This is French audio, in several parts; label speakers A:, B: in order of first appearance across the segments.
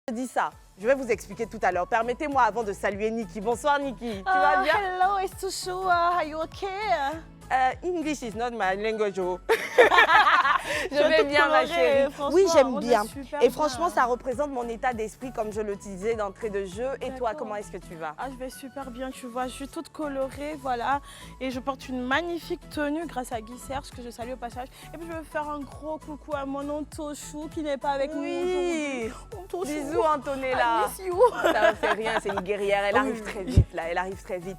A: Je dis ça. Je vais vous expliquer tout à l'heure. Permettez-moi avant de saluer Nikki. Bonsoir Nikki. Tu vas bien?
B: Hello, it's Tushua. Are you okay?
A: English is not my language. Oh.
B: Je vais bien, ma chérie.
A: Oui, j'aime bien. Et franchement, ça représente mon état d'esprit, comme je le disais d'entrée de jeu. Et toi, comment est-ce que tu vas?
B: Ah, je vais super bien, tu vois. Je suis toute colorée, voilà. Et je porte une magnifique tenue grâce à Guy Serge, que je salue au passage. Et puis, je veux faire un gros coucou à mon Ontochou qui n'est pas avec nous aujourd'hui.
A: Bisous, Antonella.
B: I miss you.
A: Ça ne fait rien, c'est une guerrière. Elle arrive très vite, là. Elle arrive très vite.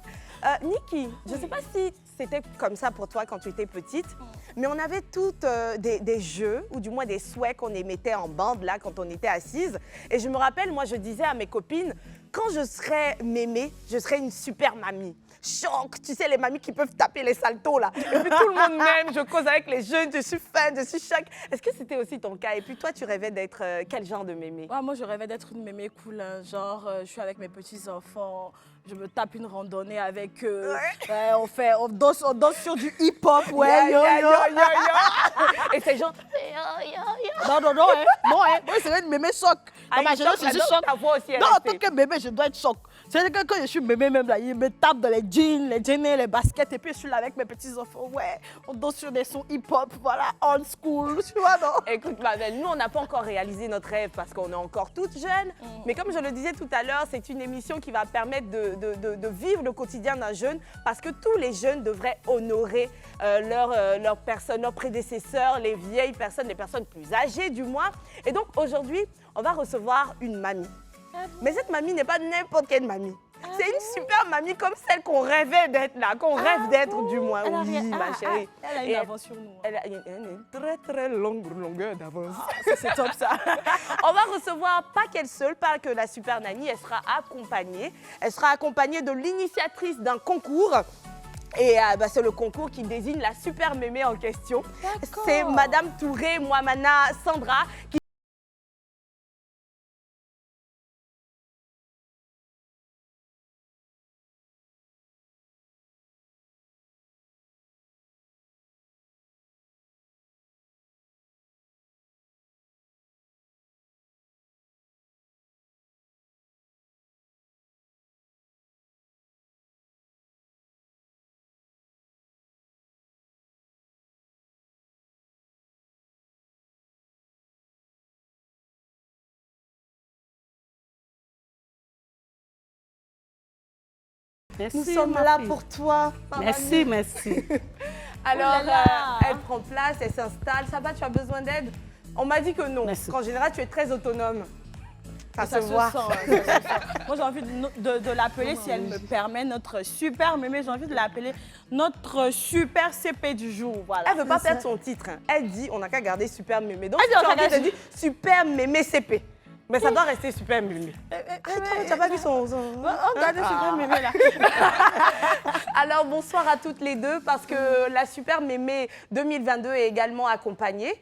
A: Nikki, je ne sais pas si c'était comme ça pour toi quand tu étais petite, mais on avait toutes des jeux, ou du moins des souhaits qu'on émettait en bande, là, quand on était assises. Et je me rappelle, moi, je disais à mes copines, quand je serai mémé, je serai une super mamie. Choc, tu sais, les mamies qui peuvent taper les saltos, là. Et puis tout le monde m'aime, je cause avec les jeunes, je suis fan, je suis choc. Est-ce que c'était aussi ton cas? Et puis toi, tu rêvais d'être quel genre de mémé?
B: Ouais, moi, je rêvais d'être une mémé cool, hein. Genre, je suis avec mes petits-enfants, je me tape une randonnée avec eux. Ouais, on danse sur du hip-hop, ouais.
A: Et c'est genre...
B: Non, moi, je serais une mémé choc. Dans ma jeunesse, je suis choc.
A: Ta voix aussi est
B: Non, en
A: restée.
B: tant que bébé, je dois être choc. C'est-à-dire que quand je suis bébé, même là, il me tape dans les jeans, les jeans, les baskets, et puis je suis là avec mes petits-enfants. Ouais, on danse sur des sons hip-hop, voilà, old school, tu vois, non?
A: Écoute, ma belle, nous, on n'a pas encore réalisé notre rêve parce qu'on est encore toutes jeunes. Mais comme je le disais tout à l'heure, c'est une émission qui va permettre de vivre le quotidien d'un jeune parce que tous les jeunes devraient honorer leurs personnes, leurs prédécesseurs, les vieilles personnes, les personnes plus âgées du moins. Et donc, aujourd'hui, on va recevoir une mamie. Mais cette mamie n'est pas n'importe quelle mamie. C'est une super mamie comme celle qu'on rêvait d'être là, qu'on rêve d'être du moins. Oui, ma chérie.
B: Elle a une avance sur nous.
A: Elle a une très très longue longueur d'avance.
B: C'est top ça.
A: On va recevoir pas qu'elle seule, pas que la super nanny, elle sera accompagnée. Elle sera accompagnée de l'initiatrice d'un concours. Et c'est le concours qui désigne la super mémé en question. C'est Madame Touré Moamana Sandra qui...
C: Merci,
A: Nous sommes là pour toi.
C: Merci, merci.
A: Alors,
B: Oh là là.
A: elle prend place, elle s'installe. Ça va, tu as besoin d'aide? On m'a dit que non,
C: Merci.
A: qu'en général, tu es très autonome. Ça se
B: Ça
A: voit.
B: se sent. Moi, j'ai envie de l'appeler, si elle me permet, notre super mémé. J'ai envie de l'appeler notre super CP du jour. Voilà.
A: Elle ne veut pas perdre son titre. Hein. Elle dit, on n'a qu'à garder super mémé. Donc,
B: Elle dit,
A: tu
B: on
A: as
B: n'a
A: envie
B: qu'à
A: de dire super mémé CP. Mais ça doit rester super mémé. Attends, tu n'as pas vu son...
B: Regardez super mémé là.
A: Alors, bonsoir à toutes les deux, parce que la Super Mémé 2022 est également accompagnée,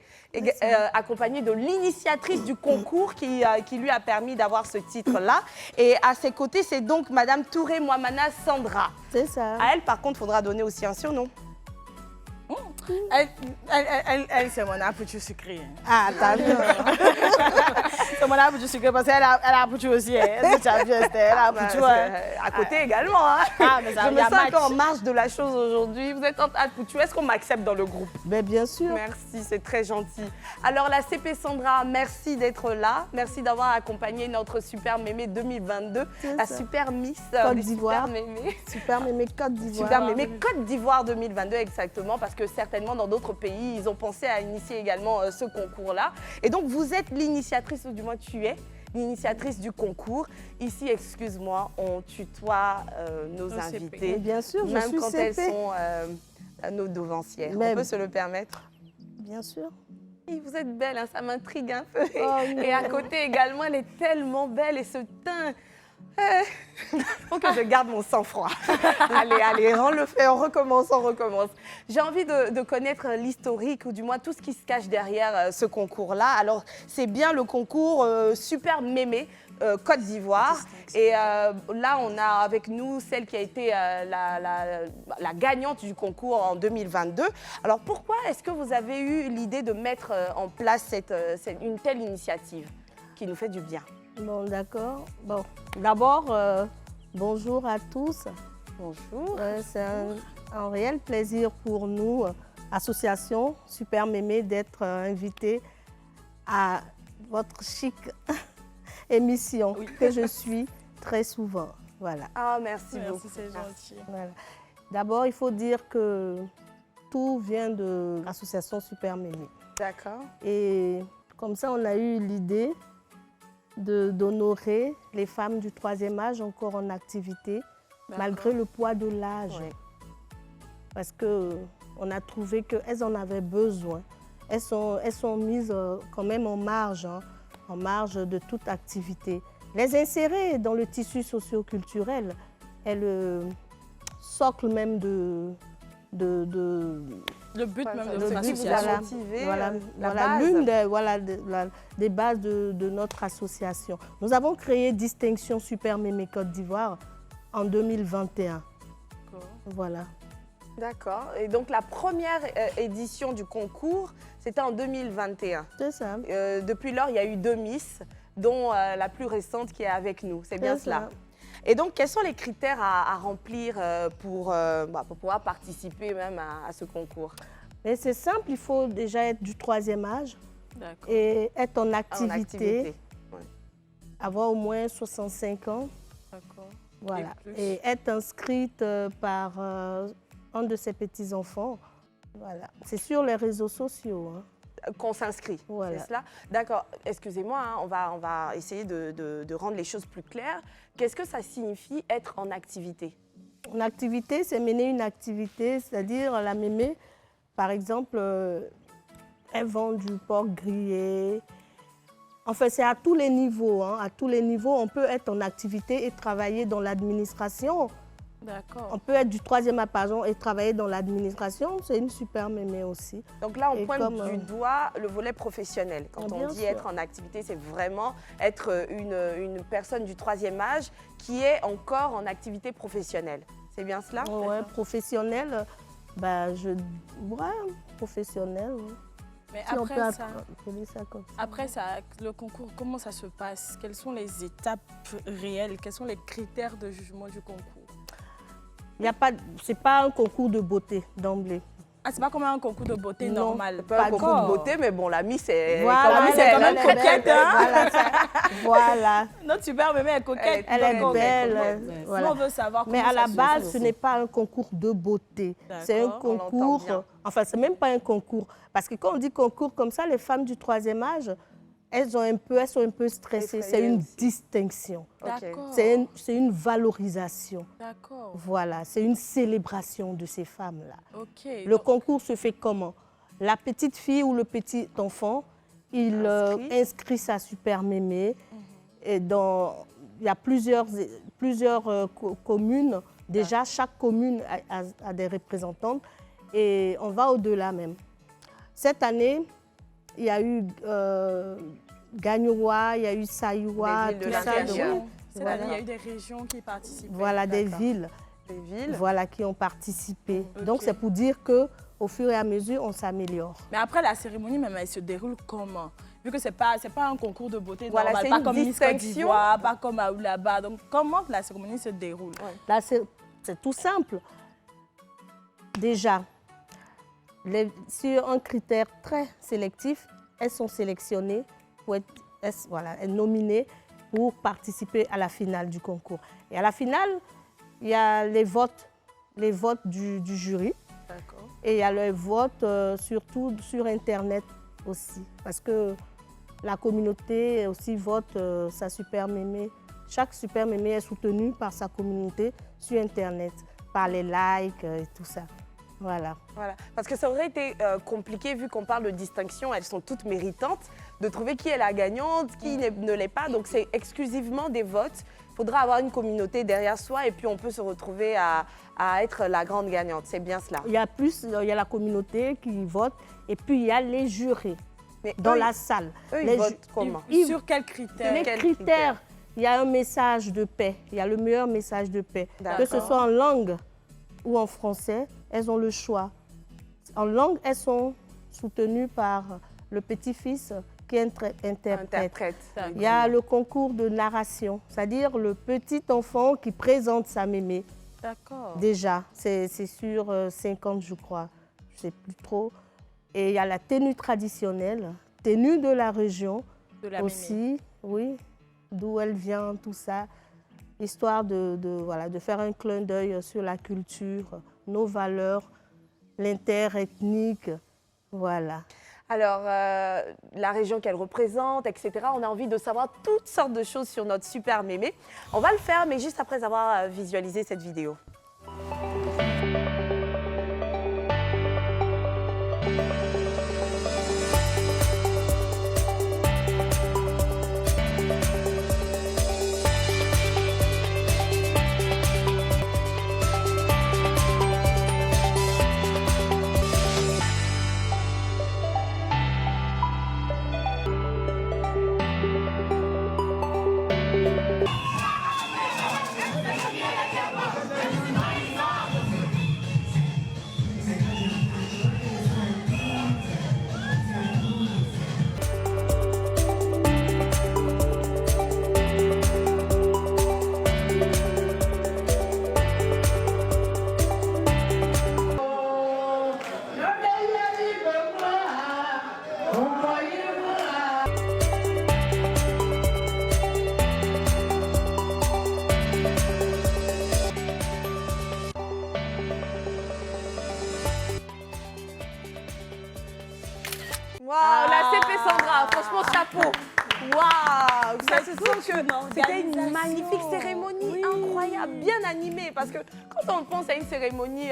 A: accompagnée de l'initiatrice du concours qui lui a permis d'avoir ce titre-là. Et à ses côtés, c'est donc Madame Touré Moamana Sandra.
B: C'est ça.
A: À elle, par contre, il faudra donner aussi un surnom.
B: Elle c'est mon apoutu sucré.
A: Ah, t'as vu.
B: C'est mon apoutu sucré parce qu'elle a apoutu aussi. Elle a apoutu.
A: À côté également. Hein.
B: Ah, mais ça,
A: Je
B: y
A: me
B: a
A: sens
B: match.
A: encore en marge de la chose aujourd'hui. Vous êtes en apoutu. Est-ce qu'on m'accepte dans le groupe?
B: Mais bien sûr.
A: Merci, c'est très gentil. Alors, la CP Sandra, merci d'être là. Merci d'avoir accompagné notre Super Mémé 2022, la Super Miss
B: Côte
A: des
B: d'Ivoire.
A: Super Mémé.
B: Super mémé Côte d'Ivoire.
A: Super Mémé Côte d'Ivoire 2022, exactement, parce que certainement dans d'autres pays, ils ont pensé à initier également ce concours-là. Et donc, vous êtes l'initiatrice, ou du moins tu es l'initiatrice du concours. Ici, excuse-moi, on tutoie nos invités.
B: Mais bien sûr,
A: même
B: je suis
A: quand
B: CP.
A: elles sont nos devancières.
B: Même.
A: On peut se le permettre?
B: Bien sûr.
A: Et vous êtes belle, hein, ça m'intrigue un peu.
B: Oh,
A: et à côté également, elle est tellement belle et ce teint. Faut que je garde mon sang-froid. allez, on le fait, on recommence. J'ai envie de connaître l'historique ou du moins tout ce qui se cache derrière ce concours-là. Alors, c'est bien le concours Super Mémé Côte d'Ivoire. Et là, on a avec nous celle qui a été la gagnante du concours en 2022. Alors, pourquoi est-ce que vous avez eu l'idée de mettre en place une telle initiative qui nous fait du bien?
C: Bon, d'accord. Bon, d'abord, bonjour à tous.
A: Bonjour.
C: C'est un réel plaisir pour nous, association Super Mémé, d'être invité à votre chic émission que je suis très souvent. Voilà.
A: Ah, merci beaucoup.
B: Merci, c'est gentil.
C: Voilà. D'abord, il faut dire que tout vient de l'association Super Mémé.
A: D'accord.
C: Et comme ça, on a eu l'idée d'honorer les femmes du 3e âge encore en activité, malgré le poids de l'âge.
A: Oui.
C: Parce qu'on a trouvé qu'elles en avaient besoin. Elles sont mises quand même en marge de toute activité. Les insérer dans le tissu socio-culturel est le socle même
B: Le but même de
A: ce
B: notre
A: qui vous a
B: association.
A: motivé,
C: Voilà,
A: la
C: voilà
A: base.
C: l'une des bases de notre association. Nous avons créé Distinction Super Mémé Côte d'Ivoire en 2021. Voilà.
A: D'accord. Et donc, la première édition du concours, c'était en 2021.
C: C'est ça.
A: Depuis lors, il y a eu 2 Miss, dont la plus récente qui est avec nous. C'est bien
C: C'est
A: cela.
C: ça.
A: Et donc, quels sont les critères à remplir pour pouvoir participer même à ce concours?
C: Mais c'est simple, il faut déjà être du 3e âge
B: D'accord.
C: et être en
A: En
C: activité,
A: activité. Ouais.
C: avoir au moins 65 ans.
B: D'accord.
C: Voilà.
B: Et plus.
C: Et être inscrite par un de ses petits-enfants. Voilà. C'est sur les réseaux sociaux.
A: Qu'on s'inscrit,
C: Voilà.
A: c'est cela? D'accord. Excusez-moi, on va essayer de rendre les choses plus claires. Qu'est-ce que ça signifie être en activité?
C: Une activité, c'est mener une activité, c'est-à-dire la mémé, par exemple, elle vend du porc grillé. Enfin, c'est à tous les niveaux. À tous les niveaux, on peut être en activité et travailler dans l'administration.
B: D'accord.
C: On peut être du 3e âge, par exemple, et travailler dans l'administration. C'est une super mémé aussi.
A: Donc là, on
C: Et
A: pointe
C: comme,
A: du doigt le volet professionnel. Quand on
C: bien
A: dit
C: sûr.
A: être en activité, c'est vraiment être une personne du 3e âge qui est encore en activité professionnelle. C'est bien cela?
C: Ouais, professionnel, professionnel. Oui.
B: Mais
C: Si on
B: après
C: peut
B: ça,
C: appeler ça comme ça.
B: après ça, le concours, comment ça se passe? Quelles sont les étapes réelles? Quels sont les critères de jugement du concours?
C: C'est pas un concours de beauté d'emblée.
B: Ah, c'est pas comme un concours de beauté
C: Non,
B: normal.
A: Pas un concours de
B: D'accord.
A: beauté, mais bon, la Miss est
C: Voilà,
A: quand même,
B: c'est quand même
C: elle est
B: coquette,
C: belle.
B: hein?
C: Voilà,
B: Notre super mémé est coquette.
C: elle est
B: donc,
C: belle.
B: Nous,
C: Voilà.
B: on veut savoir
C: Mais
B: comment
C: à la
B: ça se
C: base,
B: passe.
C: ce n'est pas un concours de beauté. C'est un
B: D'accord,
A: on l'entend
C: concours,
A: bien.
C: enfin, c'est même pas un concours. Parce que quand on dit concours comme ça, les femmes du 3e âge, elles sont un peu stressées. C'est
A: Effrayées
C: une
A: aussi.
C: distinction.
A: Ok.
B: D'accord.
C: C'est une valorisation.
B: D'accord.
C: Voilà, c'est une célébration de ces femmes-là.
B: Ok.
C: Le
B: Donc,
C: concours se fait comment? La petite fille ou le petit enfant, il inscrit sa super mémé. Et il y a plusieurs communes. Déjà, chaque commune a des représentantes. Et on va au-delà même. Cette année, il y a eu Gagnoua, il y a eu Saïwa,
A: Des villes de
C: tout ça.
A: l'intérieur.
C: Oui,
B: cette
C: voilà.
B: année, il y a eu des régions qui participaient.
C: Voilà, des
A: D'accord.
C: villes.
A: Les villes.
C: Voilà, qui ont participé.
B: Ok.
C: Donc, c'est pour dire qu'au fur et à mesure, on s'améliore.
B: Mais après, la cérémonie, même, elle se déroule comment? Vu que c'est pas un concours de beauté
A: Voilà,
B: normal,
A: c'est
B: pas
A: une
B: comme Miss Côte
A: distinction.
B: d'Ivoire, pas comme à Oulaba. Donc, comment la cérémonie se déroule?
C: Là, c'est tout simple. Déjà, sur un critère très sélectif, elles sont sélectionnées pour être nominées pour participer à la finale du concours. Et à la finale, il y a les votes du jury.
A: D'accord.
C: Et il y a le vote surtout sur Internet aussi. Parce que la communauté aussi vote sa super mémé. Chaque super mémé est soutenue par sa communauté sur Internet, par les likes et tout ça. Voilà.
A: Voilà. Parce que ça aurait été compliqué, vu qu'on parle de distinction, elles sont toutes méritantes, de trouver qui est la gagnante, qui ne l'est pas. Donc c'est exclusivement des votes. Il faudra avoir une communauté derrière soi et puis on peut se retrouver à être la grande gagnante. C'est bien cela.
C: Il y a la communauté qui vote et puis il y a les jurés
A: Mais
C: dans
A: eux,
C: la salle.
A: Eux,
C: Les
A: ils votent comment?
B: Sur quels critères?
C: Les
A: Quels
C: critères, il y a un message de paix, il y a le meilleur message de paix.
A: D'accord.
C: Que ce soit en langue ou en français, elles ont le choix. En langue, elles sont soutenues par le petit-fils qui interprète.
A: Interprète.
C: Il y a le concours de narration, c'est-à-dire le petit enfant qui présente sa mémé.
B: D'accord.
C: Déjà, c'est sur 50, je crois, je ne sais plus trop. Et il y a la tenue traditionnelle, tenue de la région
B: De la
C: aussi,
B: mémé.
C: oui, d'où elle vient, tout ça, histoire de faire un clin d'œil sur la culture, nos valeurs, l'interethnique, voilà.
A: Alors, la région qu'elle représente, etc. On a envie de savoir toutes sortes de choses sur notre super mémé. On va le faire, mais juste après avoir visualisé cette vidéo. Waouh, la CP Sandra, franchement chapeau. Waouh, ça se sent que c'était une magnifique cérémonie incroyable, bien animée. Parce que quand on pense à une cérémonie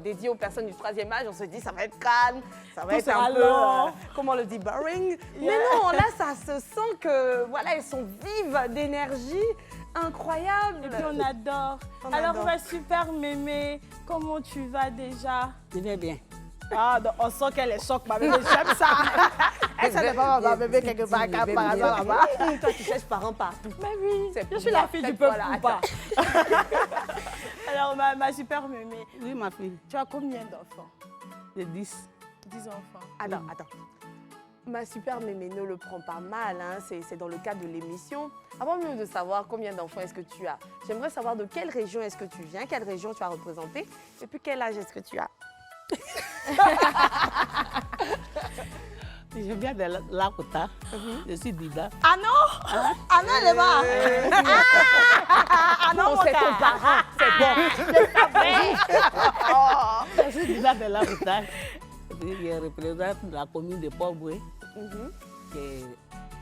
A: dédiée aux personnes du 3e âge, on se dit ça va être calme, ça va être un peu, comment on le dit, boring. Mais non, là ça se sent que voilà, elles sont vives d'énergie. Incroyable.
B: Et puis on adore. Alors ma super mémé, comment tu vas déjà?
D: Je vais bien.
B: Ah, donc on sent qu'elle est choc, ma bébé, j'aime ça. Elle savait pas ma bébé quelque part par hasard là-bas.
A: Toi, tu cherches parents partout.
B: Mais oui, je suis la fille du peuple ou pas. Alors ma super mémé,
D: Oui, ma fille.
B: tu as combien d'enfants?
D: J'ai 10.
B: 10 enfants.
A: Attends. Ma super mémé ne le prend pas mal, hein. C'est dans le cadre de l'émission. Avant même de savoir combien d'enfants est-ce que tu as, j'aimerais savoir de quelle région est-ce que tu viens, quelle région tu as représentée, et puis quel âge est-ce que tu as.
D: Je viens de Lakota. Je suis Dida.
B: Ah non? Ah non, elle est là. Ah non,
A: c'est ton parent, c'est bon.
D: Je suis Dida de Lakota. Je représente la commune de Port-Boué, qui est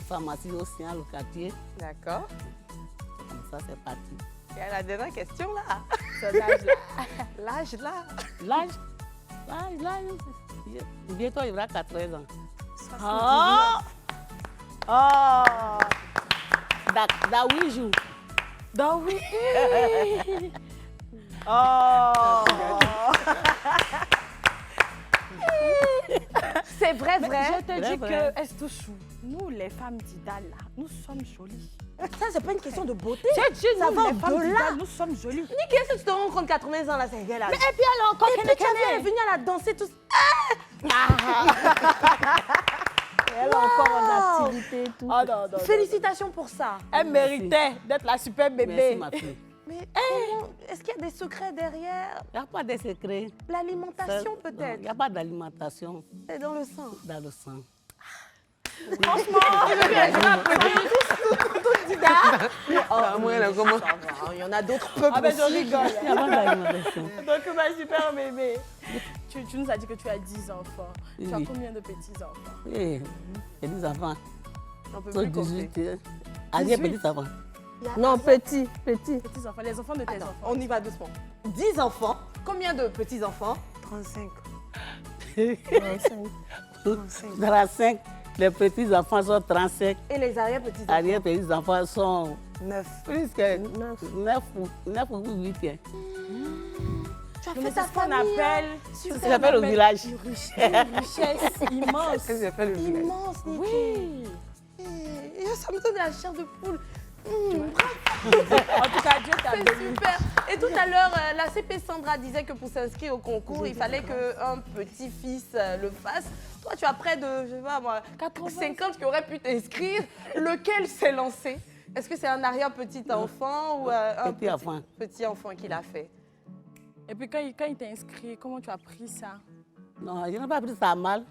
D: pharmacie aussi dans le quartier.
A: D'accord.
D: Comme ça, c'est parti.
A: Et la dernière question là.
B: Son âge là.
A: L'âge là.
D: L'âge, bientôt il aura 80 ans.
B: Oh! Oh!
D: Dans 8 jours.
B: Dans oui. Oh!
A: C'est vrai.
B: Je te dis
D: vrai.
B: que Estouchou, nous les femmes d'Ida là, nous sommes jolies.
A: Ça, c'est pas une question de beauté.
B: J'ai dit,
A: Ça
B: nous
A: va
B: les femmes
A: au-delà.
B: d'Ida, nous sommes jolies.
A: Ni qu'est-ce que tu te rends compte 80 ans là, c'est quel âge?
B: Et puis elle a encore
A: Et puis tu as vu, elle est venue à la danser tous.
C: Elle est encore en activité et tout.
B: Oh non, non.
A: Félicitations pour ça.
B: Elle méritait d'être la super
D: Merci,
B: bébé.
D: ma fille.
A: Mais est-ce qu'il y a des secrets derrière?
D: Il n'y a pas de secret.
A: L'alimentation
D: Il
A: peut-être.
D: n'y a pas d'alimentation
A: C'est dans le sang.
D: dans le sang.
A: Il y en a d'autres peuples
B: Ah ben je
A: aussi.
B: rigole.
D: Il n'y a pas d'alimentation.
B: Donc ma super bébé, tu nous as dit que tu as 10 enfants. Tu as
D: Oui.
B: combien de petits-enfants?
D: Oui, j'ai des enfants.
A: On peut
D: Sont
A: plus compter.
D: 18 ans. Arrière petits enfants.
C: Non, petit.
B: Petits-enfants, les enfants de tes
A: Attends,
B: enfants.
A: on y va doucement. 10 enfants. Combien de petits-enfants? 35.
D: 35. Les petits enfants sont 35.
A: Et les arrière-petits-enfants?
D: Arrière petits enfants sont
A: 9.
D: plus que 9 ou 8.
A: Tu as
B: Mais
A: fait
B: c'est
A: ta
B: ce qu'on
A: famille.
B: appelle,
D: Ça s'appelle au village.
B: une richesse immense.
A: Immense, Niki.
B: Oui.
A: Et ça me donne la chair de poule.
B: En tout cas, Dieu t'a
A: C'est
B: béni.
A: super. Et tout à l'heure, la CP Sandra disait que pour s'inscrire au concours, il fallait qu'un petit-fils le fasse. Toi, tu as près de, je sais pas moi, 50 qui auraient pu t'inscrire. Lequel s'est lancé? Est-ce que c'est un arrière-petit-enfant ou un petit enfant qui l'a fait?
B: Et puis quand il t'a inscrit, comment tu as pris ça?
D: Non, je n'ai pas pris ça mal.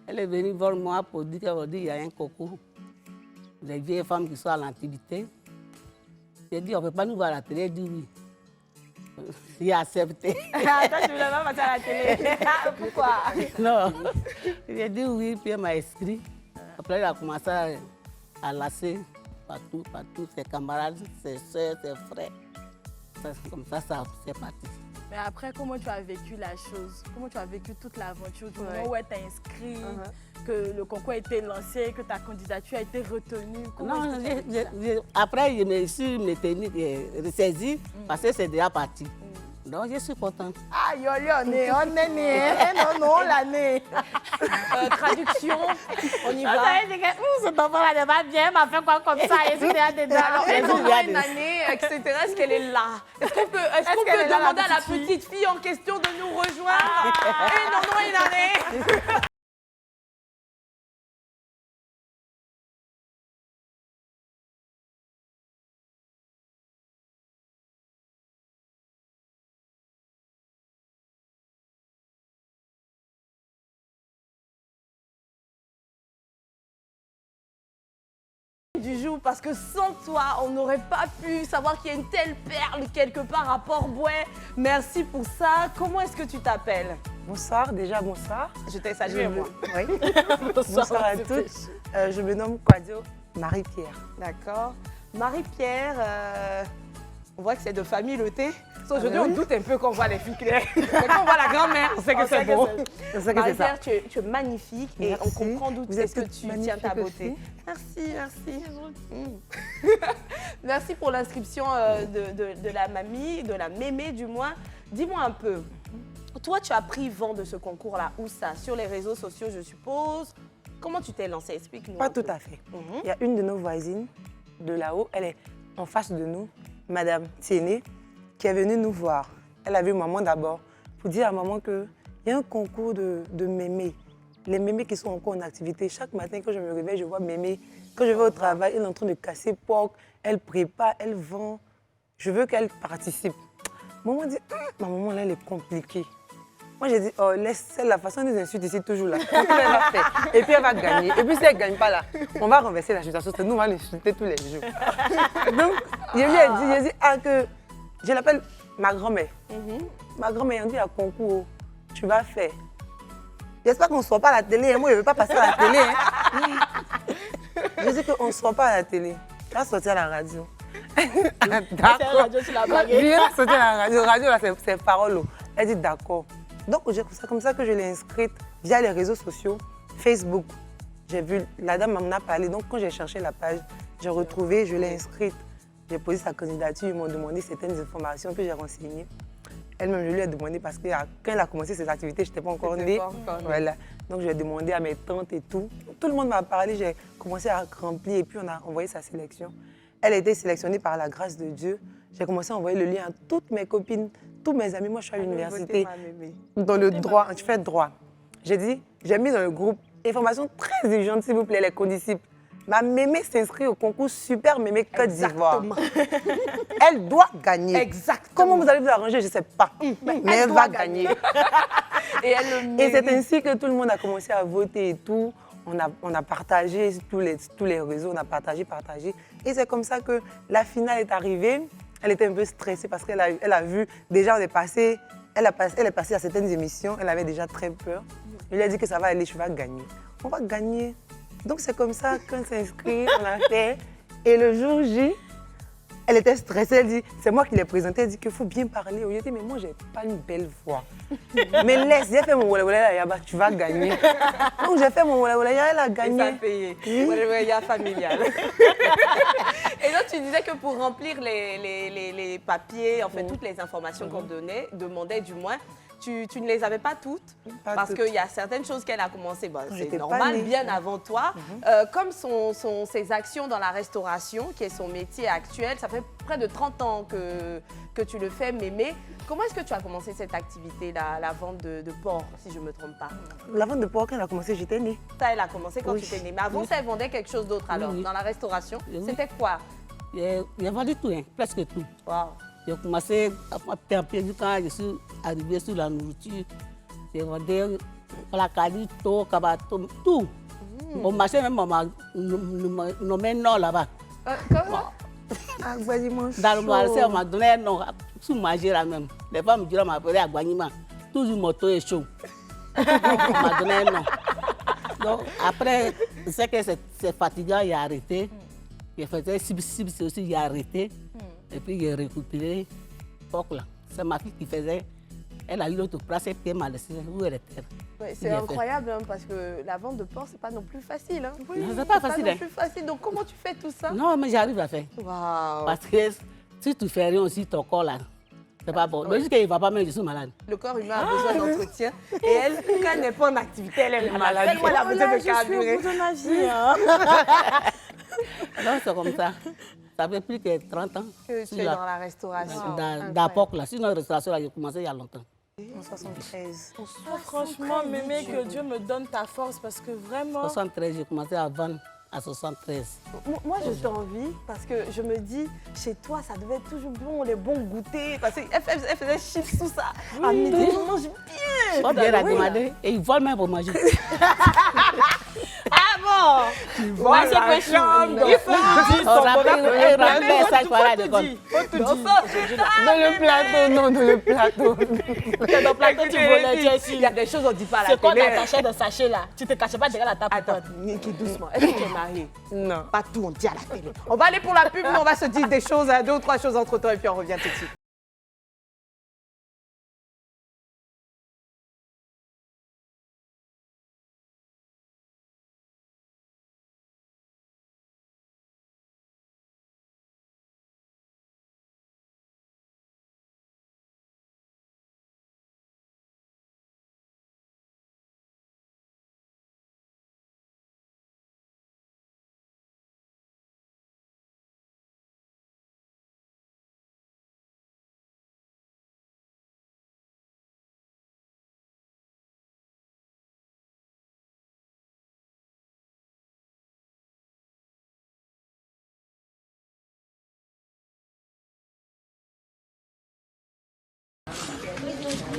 D: Elle est venue voir moi pour dire qu'il y a un concours. Les vieilles femmes qui sont à l'antiquité. J'ai dit, on ne peut pas nous voir à la télé. Elle dit oui. J'ai accepté.
B: Attends, tu ne voulais pas passer à la télé. Pourquoi?
D: Non. J'ai dit oui, puis elle m'a inscrit. Après, elle a commencé à lasser partout, ses camarades, ses soeurs, ses frères. Comme ça, c'est parti.
B: Mais après, comment tu as vécu la chose? Comment tu as vécu toute l'aventure du moment où elle t'a inscrit, que le concours a été lancé, que ta candidature a été retenue?
D: Non, après, je me suis ressaisie parce que c'est déjà parti. Donc, je suis contente.
B: Ah, yoli, on est né. Non, l'année.
A: Traduction, on y va.
B: Cet enfant-là n'est pas bien, m'a fait quoi comme ça? Et c'était dedans.
A: Alors, elle aura une année, etc. Est-ce qu'elle est là? Est-ce qu'on peut demander à la petite fille en question de nous rejoindre? Et non, une année. Du jour, parce que sans toi, on n'aurait pas pu savoir qu'il y a une telle perle quelque part à Port-Bouet. Merci pour ça. Comment est-ce que tu t'appelles?
E: Bonsoir, déjà bonsoir.
A: Je t'ai salué, moi.
E: Oui. Bonsoir à tous. Je me nomme Quadio Marie-Pierre.
A: D'accord. Marie-Pierre, on voit que c'est de famille le thé. Aujourd'hui, on doute un peu quand on voit les filles claires. Mais quand on voit la grand-mère, on sait que c'est bon. Marie-Pierre, tu es magnifique et on comprend d'où est-ce que tu tiens ta beauté. Merci, merci. Merci pour l'inscription de la mamie, de la mémé du moins. Dis-moi un peu, toi, tu as pris vent de ce concours-là, où ça? Sur les réseaux sociaux, je suppose. Comment tu t'es lancée? Explique-nous.
E: Pas tout à fait. Il y a une de nos voisines de là-haut, elle est en face de nous, Madame Tiéné, qui est venue nous voir. Elle a vu maman d'abord pour dire à maman qu'il y a un concours de mémés. Les mémés qui sont encore en activité. Chaque matin, quand je me réveille, je vois mémé. Quand je vais au travail, elle est en train de casser porc, elle prépare, elle vend. Je veux qu'elle participe. Maman dit, ma maman, là, elle est compliquée. Moi, j'ai dit, oh, laisse la façon de nous insulter ici, toujours là. Elle va faire. Et puis, elle va gagner. Et puis, si elle ne gagne pas là, on va renverser la situation. Nous, on va l'insulter tous les jours. Donc, je lui ai dit, que je l'appelle ma grand-mère. Ma grand-mère, elle dit à concours, tu vas faire. J'espère qu'on ne sort pas à la télé. Moi, je ne veux pas passer à la télé. Je dis qu'on ne sort pas à la télé. Tu vas sortir à la radio. D'accord. Viens sortir à la radio. La radio, là, c'est parole. Elle dit d'accord. Donc, c'est comme ça que je l'ai inscrite via les réseaux sociaux, Facebook. J'ai vu, la dame m'en a parlé. Donc, quand j'ai cherché la page, j'ai retrouvé, je l'ai inscrite. J'ai posé sa candidature, ils m'ont demandé certaines informations que j'ai renseignées. Elle-même, je lui ai demandé parce que quand elle a commencé ses activités, je n'étais pas encore née. Voilà. Donc, je lui ai demandé à mes tantes et tout. Tout le monde m'a parlé, j'ai commencé à remplir et puis on a envoyé sa sélection. Elle a été sélectionnée par la grâce de Dieu. J'ai commencé à envoyer le lien à toutes mes copines, tous mes amis. Moi, je suis à l'université, dans le droit, je fais droit. J'ai dit, j'ai mis dans le groupe, information très urgente, s'il vous plaît, les condisciples. Ma mémé s'inscrit au concours Super Mémé Côte d'Ivoire. Elle doit gagner.
A: Exactement.
E: Comment vous allez vous arranger, je ne sais pas. Mais elle va gagner.
A: Et elle le mérite.
E: Et c'est ainsi que tout le monde a commencé à voter et tout. On a partagé tous les réseaux, on a partagé. Et c'est comme ça que la finale est arrivée. Elle était un peu stressée parce qu'elle a vu, déjà elle est passée à certaines émissions, elle avait déjà très peur. Je lui ai dit que ça va aller, je vais gagner. On va gagner. Donc c'est comme ça qu'on s'inscrit, on a fait. Et le jour J, elle était stressée, elle dit, c'est moi qui l'ai présentée, elle dit qu'il faut bien parler. Je lui ai dit, mais moi, je n'ai pas une belle voix. Mais laisse, j'ai fait mon wala wala yaba, tu vas gagner. Donc j'ai fait mon wala wala yaba, elle a gagné.
A: Et ça a payé. Wala wala yaba familial. Et donc tu disais que pour remplir les papiers, en fait, toutes les informations qu'on demandait du moins, tu ne les avais pas toutes, parce qu'il y a certaines choses qu'elle a commencé, bon, c'est normal, bien avant toi. Comme ses actions dans la restauration, qui est son métier actuel, ça fait près de 30 ans que tu le fais, Mémé. Comment est-ce que tu as commencé cette activité, la vente de porc, si je ne me trompe pas?
E: La vente de porc, quand elle a commencé, j'étais née.
A: Ça, elle a commencé quand tu étais née. Mais avant ça, elle vendait quelque chose d'autre alors, dans la restauration. C'était quoi?
D: J'ai vendu tout, hein, presque tout.
A: Wow.
D: J'ai commencé à perdre quand je suis arrivée sur la nourriture. J'ai vendu la calito, cabato, tout. Au marché, même, on m'a nommé non là-bas.
A: Comment?
D: Dans le marché, on m'a donné un nom, sous manger là même. Les femmes me diront, on m'appelait Aguanima. Toujours moto et chaud. On m'a donné un nom. Donc, après, je sais que c'est fatigant, il a arrêté. Il faisait sib aussi, il a arrêté. Et puis, il a récupéré. C'est ma fille qui faisait. Elle a eu l'autre place, elle m'a laissé où elle était.
A: Ouais, c'est incroyable hein, parce que la vente de porc, c'est pas non plus facile. Hein.
D: Oui, c'est pas facile.
A: Pas non plus facile. Donc, comment tu fais tout ça?
D: Non, mais j'arrive à faire.
A: Wow.
D: Parce que si tu fais rien aussi, ton corps là, c'est pas bon. Mais jusqu'à il ne va pas même, je suis malade.
A: Le corps humain a besoin d'entretien. Et elle, quand elle n'est pas en activité, elle est malade. Elle a besoin de carburer.
D: Non, c'est comme ça. Ça fait plus que 30 ans.
A: Que tu es dans la restauration.
D: Dans l'époque là, sinon la restauration là, j'ai commencé il y a longtemps.
E: En 73.
B: Franchement, Mémé, que Dieu me donne ta force parce que vraiment...
D: 73, j'ai commencé à vendre à 73.
A: Moi, je t'envie parce que je me dis, chez toi, ça devait être toujours bon, les bons goûters. Parce qu'elle faisait chips, tout ça. À midi, je mange bien.
D: Pas bien à demander. Et ils volent même pour manger.
A: Ah bon?
B: Moi, c'est pas chambre. Il faut nous dire
D: un message par là de l'école.
E: Dans le plateau, non, dans le plateau.
B: Dans le plateau, tu volais, tu es ici.
A: Il y a des choses qu'on ne dit pas à la
B: C'est quoi
A: télé.
B: dans ta chaîne de sachet là? Tu te cachais pas derrière la table.
A: Attends, Niki, doucement. Est-ce que tu es mariée?
E: Non.
A: Pas tout, on dit à la télé. On va aller pour la pub, mais on va se dire des choses, 2 ou 3 choses entre temps et puis on revient tout de suite.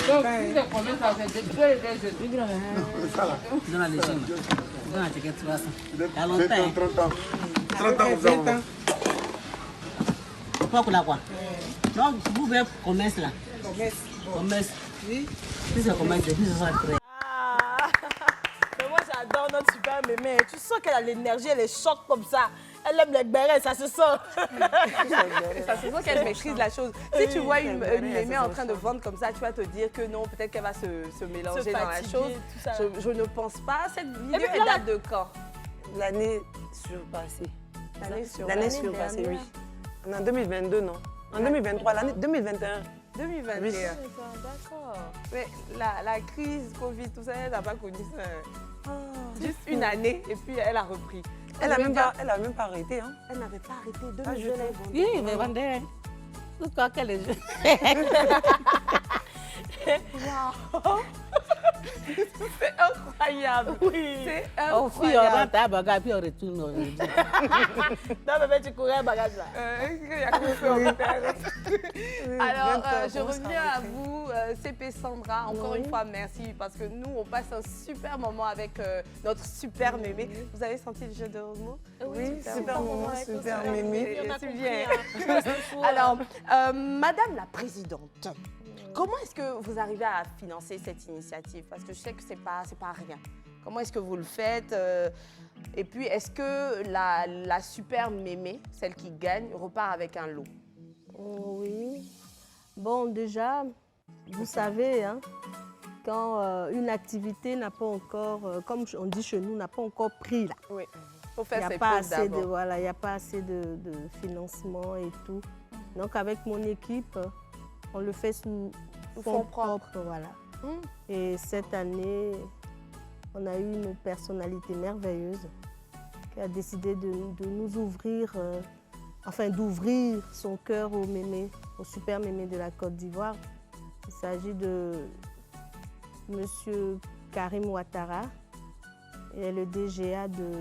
D: Dans la légende. Dans la ticket 300. Il y a longtemps.
F: 30 ans, vous avez.
D: Pourquoi qu'on a quoi? Donc, vous faites commerce là. Commerce. Oui. Si c'est commerce, depuis 73.
B: Mais moi, j'adore notre super Mémé. Tu sens qu'elle a l'énergie, elle est choc comme ça. Elle aime les bérets, ça se sent.
A: Ça se sent qu'elle maîtrise la chose. Si tu vois une Mémé en train de vendre comme ça, tu vas te dire que non, peut-être qu'elle va se mélanger dans la chose. Je ne pense pas. Cette vidéo, elle date de quand?
E: L'année surpassée.
A: L'année
E: surpassée, oui. En 2022, non. En 2023, l'année 2021.
A: 2021.
E: Oui.
A: D'accord. Mais la crise, Covid, tout ça, elle n'a pas connu ça. Juste une année et puis elle a repris.
E: Elle n'a même pas arrêté. Hein.
A: Elle n'avait pas arrêté.
E: Pas du tout.
D: Oui, mais vendez. Tout cas, quel est le jeu?
A: Wow. C'est incroyable. Oui. C'est incroyable.
D: Au fil, on rentre à bagage, puis on retourne.
B: Non, mais tu courais un bagage là.
A: Alors, je reviens à vous, CP Sandra. Encore une fois, merci parce que nous, on passe un super moment avec notre super Mémé. Vous avez senti le jeu de mots?
E: Oui, super moment, super Mémé.
A: C'est bien. Alors, Madame la Présidente, comment est-ce que vous arrivez à financer cette initiative? Parce que je sais que c'est pas rien. Comment est-ce que vous le faites? Et puis, est-ce que la super Mémé, celle qui gagne, repart avec un lot?
C: Oui. Bon, déjà, vous savez, hein, quand une activité n'a pas encore, comme on dit chez nous, n'a pas encore pris là.
A: Oui. Faut
C: Il
A: faire
C: n'y
A: ses
C: a pas
A: preuves
C: assez
A: d'abord.
C: il n'y a pas assez de financement et tout. Donc avec mon équipe, on le fait sous fonds propres, voilà. Et cette année, on a eu une personnalité merveilleuse qui a décidé de nous ouvrir, d'ouvrir son cœur au mémé, au super mémé de la Côte d'Ivoire. Il s'agit de Monsieur Karim Ouattara. Il est le DGA de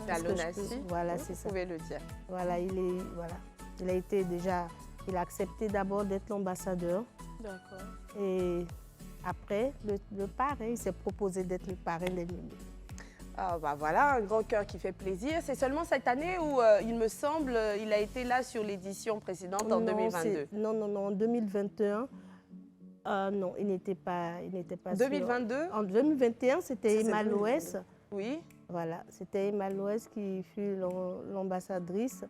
A: La Lonassi.
C: Voilà, c'est ça.
A: Vous pouvez le dire.
C: Voilà, il a été déjà, il a accepté d'abord d'être l'ambassadeur.
B: D'accord.
C: Et après, le parrain, il s'est proposé d'être le parrain des mémés.
A: Ah, bah voilà, un grand cœur qui fait plaisir. C'est seulement cette année où, il me semble, il a été là sur l'édition précédente en 2022.
C: Non, en 2021. Non, il n'était pas
A: 2022
C: En 2021, c'était Emma Loès.
A: Oui.
C: Voilà, c'était Emma Loès qui fut l'ambassadrice,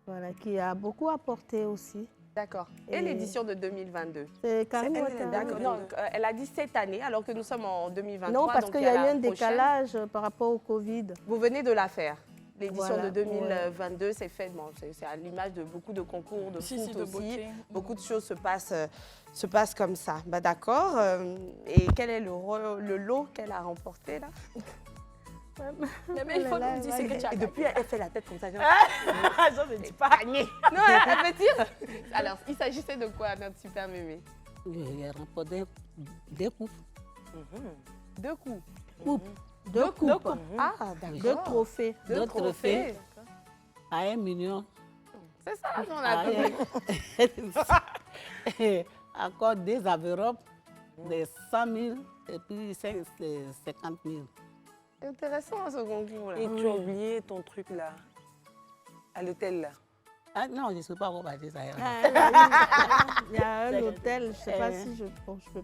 C: voilà, qui a beaucoup apporté aussi.
A: D'accord. Et l'édition de 2022?
C: C'est Karim Ouattara.
A: D'accord. Non, elle a dit cette année, alors que nous sommes en 2023.
C: Non, parce
A: donc
C: qu'il y a eu un
A: la prochaine.
C: décalage par rapport au Covid.
A: Vous venez de la faire. L'édition
C: Voilà,
A: de 2022, c'est fait. Bon, c'est à l'image de beaucoup de concours de foot
B: de
A: aussi.
B: beauté.
A: Beaucoup de choses se passent comme ça. Bah, d'accord. Et quel est le lot qu'elle a remporté là?
B: Mais il faut nous dire ce que tu as
A: Et depuis, elle fait la tête comme ça. Genre,
B: Je ne dis pas.
A: gagné. Non, elle veut dire. Alors, il s'agissait de quoi, notre super mémé?
D: J'ai remporté 2 coupes.
A: Deux coups.
C: Deux coupes.
A: Ah, d'accord.
C: 2 trophées.
A: Deux trophées.
D: À 1 million.
A: C'est ça qu'on a compris.
D: Encore des enveloppes de 100 000 et puis 50 000.
A: C'est intéressant ce concours là.
E: Et tu as oublié ton truc là, à l'hôtel là.
D: Ah non, je ne sais pas comment partir ça.
C: Il y a un hôtel, je ne sais pas si je peux.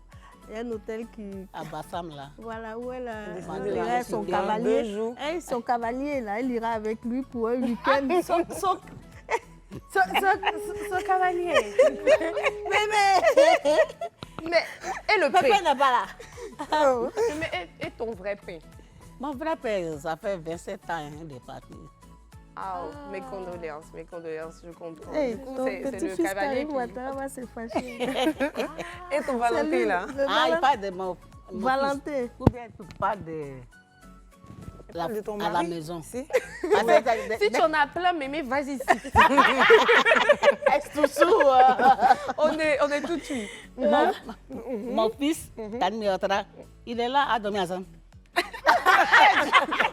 C: Il y a un hôtel qui...
D: À Bassam là.
C: Voilà, où elle
E: Décidé
C: a son
E: de
C: cavalier.
E: 2 jours.
C: Son cavalier, là, elle ira avec lui pour un week-end.
A: Ce cavalier. Mais, et le
C: Pépé
A: pain?
C: n'est pas là.
A: Mais et ton vrai pain?
D: Mon vrai père, ça fait 27 ans hein, de partir.
A: Ah, mes condoléances, je comprends.
C: Hey,
A: Du coup,
C: ton
A: c'est le
C: petit-fils
A: cavalier
C: Karim
A: qui...
C: Ouattara va se fâcher.
E: Et ton Valentin là.
D: Il parle de mon
C: Valentin.
D: fils. Ou bien tu parles de
E: ton
D: à la
E: mari.
D: maison.
E: Si.
A: Si tu en as plein, mémé, vas-y ici. On est tout de suite.
D: Mon fils, Karim Ouattara, il est là à dormir ensemble.